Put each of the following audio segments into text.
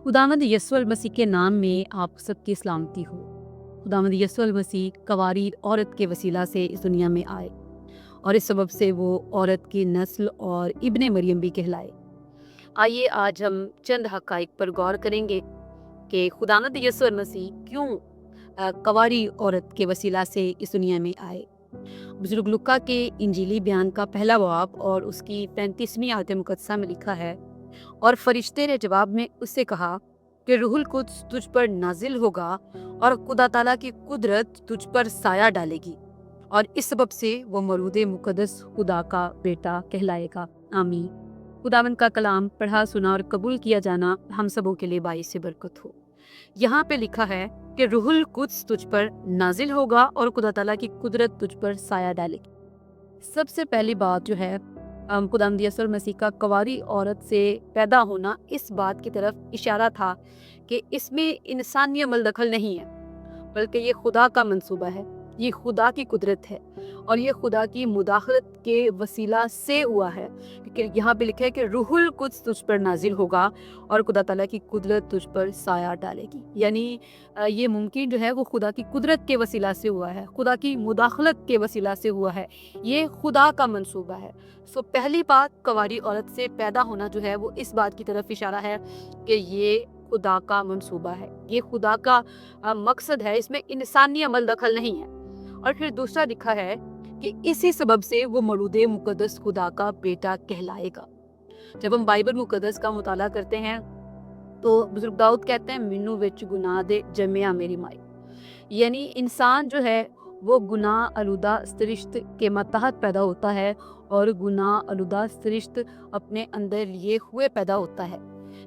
खुदावंद यीशु मसीह के नाम में आप सबकी सलामती हो। खुदावंद यीशु मसीह कवारी औरत के वसीला से इस दुनिया में आए और इस सबब से वो औरत की नस्ल और इब्ने मरियम भी कहलाए। आइए आज हम चंद हक़ाइक़ पर गौर करेंगे कि खुदावंद यीशु मसीह क्यों कवारी औरत के वसीला से इस दुनिया में आए। बुजुर्ग लुक्का के इंजीली बयान का पहला बाब और उसकी 35वीं आयत मुक़द्दसा में लिखा है, और फरिश्ते ने जवाब में उससे कहा कि रूहुल कुद्स तुझ पर नाजिल होगा और खुदा ताला की कुदरत तुझ पर साया डालेगी, और इस सबब से वो मौलूद मुक़द्दस खुदा का बेटा कहलाएगा। आमीन। खुदावंद का कलाम पढ़ा, सुना और कबूल किया जाना हम सबों के लिए बाइस बरकत हो। यहाँ पे लिखा है कि रूहुल कुद्स तुझ पर नाजिल होगा और खुदा ताला की कुदरत तुझ पर साया डालेगी। सबसे पहली बात जो है, खुदावंद यीशु मसीह का कवारी औरत से पैदा होना इस बात की तरफ इशारा था कि इसमें इंसानी अमल दखल नहीं है, बल्कि ये खुदा का मंसूबा है, ये खुदा की कुदरत है और ये खुदा की मुदाखलत के वसीला से हुआ है। क्योंकि यहाँ पे लिखा है कि रूहुल कुद्स तुझ पर नाजिल होगा और खुदा ताला की कुदरत तुझ पर साया डालेगी। यानी ये मुमकिन जो है वो खुदा की कुदरत के वसीला से हुआ है, खुदा की मुदाखलत के वसीला से हुआ है, ये खुदा का मंसूबा है। सो पहली बात, कवारी औरत से पैदा होना जो है वो इस बात की तरफ इशारा है कि ये खुदा का मंसूबा है, ये खुदा का मकसद है, इसमें इंसानी अमल दखल नहीं है। और फिर दूसरा लिखा है कि इसी सबब से वो मौलूद मुक़द्दस खुदा का बेटा कहलाएगा। जब हम बाइबल मुक़द्दस का मुताला करते हैं तो बुजुर्ग दाऊद कहते हैं, मिन्नू विच गुनाह दे जमिया मेरी माई। यानी इंसान जो है वो गुनाह आलूदा सरिश्त के मतहत पैदा होता है और गुनाह आलूदा सरिश्त अपने अंदर लिए हुए पैदा होता है।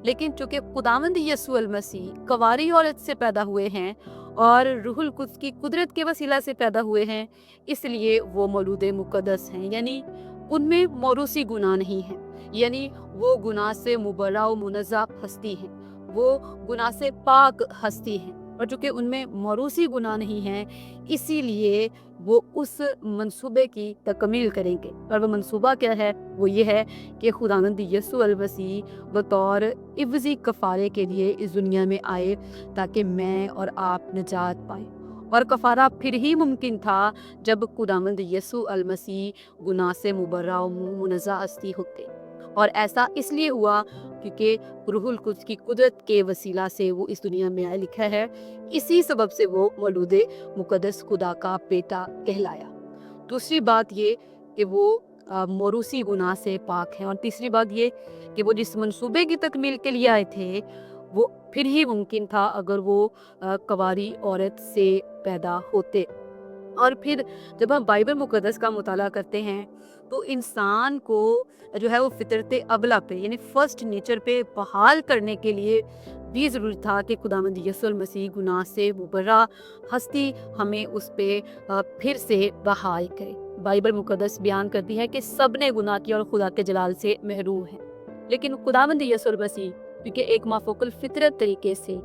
लेकिन चूंकि खुदावंद यीशु मसीह कवारी औरत से पैदा हुए हैं और रूहुल कुद्स की कुदरत के वसीला से पैदा हुए हैं, इसलिए वो मौलूद मुक़द्दस हैं। यानी उनमें मौरूसी गुनाह नहीं है, यानी वो गुनाह से मुबर्रा व मुनज़्ज़ा हस्ती हैं, वो गुनाह से पाक हस्ती हैं। और चूँकि उनमें मौरूसी गुनाह नहीं है, इसीलिए वो उस मंसूबे की तकमील करेंगे। और वो मंसूबा क्या है? वो ये है कि खुदावंद यीशु मसीह बतौर इवज़ी कफ़ारे के लिए इस दुनिया में आए ताकि मैं और आप निजात पाएँ। और कफ़ारा फिर ही मुमकिन था जब खुदावंद यीशु मसीह गुनाह से मुबर्रा व मुनज़्ज़ा हस्ती होते। और ऐसा इसलिए हुआ क्योंकि रूहुल कुद्स की कुदरत के वसीला से वो इस दुनिया में आए, लिखा है, इसी सबब से वो मौलूद मुक़द्दस खुदा का बेटा कहलाया। दूसरी बात ये कि वो मौरूसी गुनाह से पाक हैं। और तीसरी बात ये कि वो जिस मंसूबे की तकमील के लिए आए थे वो फिर ही मुमकिन था अगर वो कवारी औरत से पैदा होते। और फिर जब हम बाइबल मुक़द्दस का मुताला करते हैं तो इंसान को जो है वो फितरत अबला पे यानी फर्स्ट नेचर पे बहाल करने के लिए भी ज़रूरी था कि खुदावंद यीशु मसीह गुनाह से मुबर्रा हस्ती हमें उस पे फिर से बहाल करे। बाइबल मुक़द्दस बयान करती है कि सब ने गुनाह किया और खुदा के जलाल से महरूम हैं। लेकिन खुदावंद यीशु मसीह क्योंकि एक माफ़ूक़ुल फितरत तरीके से,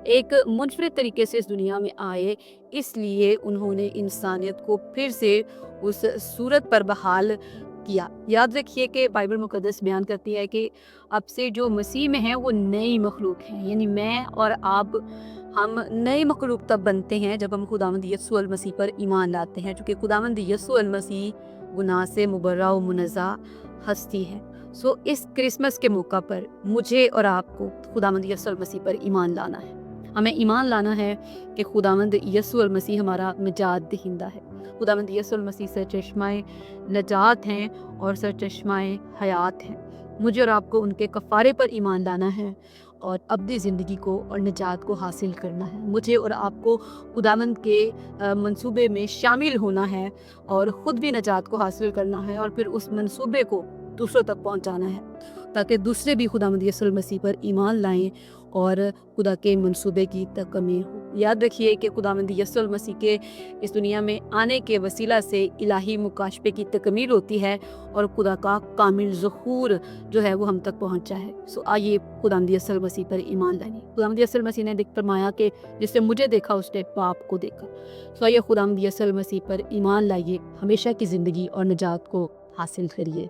एक मुनफरिद तरीके से इस दुनिया में आए, इसलिए उन्होंने इंसानियत को फिर से उस सूरत पर बहाल किया। याद रखिए कि बाइबल मुक़द्दस बयान करती है कि अब से जो मसीह में हैं वो नई मखलूक हैं। यानी मैं और आप, हम नई मखलूक तब बनते हैं जब हम खुदावंद यीशु मसीह पर ईमान लाते हैं, क्योंकि खुदावंद यीशु मसीह गुनाह से मुबर्रा व मुनज़्ज़ा हस्ती है। सो इस क्रिसमस के मौका पर मुझे और आपको खुदावंद यीशु मसीह पर ईमान लाना है। हमें ईमान लाना है कि खुदावंद यीशु मसीह हमारा निजात दहिंदा है। खुदावंद यीशु मसीह सरचश्माए निजात हैं और सरचश्माए हयात हैं। मुझे और आपको उनके कफ़ारे पर ईमान लाना है और अब्दी ज़िंदगी को और निजात को हासिल करना है। मुझे और आपको खुदावंद के मंसूबे में शामिल होना है और ख़ुद भी निजात को हासिल करना है और फिर उस मंसूबे को दूसरों तक पहुंचाना है ताकि दूसरे भी खुदावंद यीशु मसीह पर ईमान लाएं और खुदा के मंसूबे की तकमील हो। याद रखिए कि खुदावंद यीशु मसीह के इस दुनिया में आने के वसीला से इलाही मुकाशफे की तकमील होती है और खुदा का कामिल ज़हूर जो है वो हम तक पहुंचा है। सो आइए खुदावंद यीशु मसीह पर ईमान लाइए। खुदावंद यीशु मसीह ने फरमाया कि जिससे मुझे देखा उसने पाप को देखा। सो आइए खुदावंद यीशु मसीह पर ईमान लाइए, हमेशा की ज़िंदगी और निजात को हासिल करिए।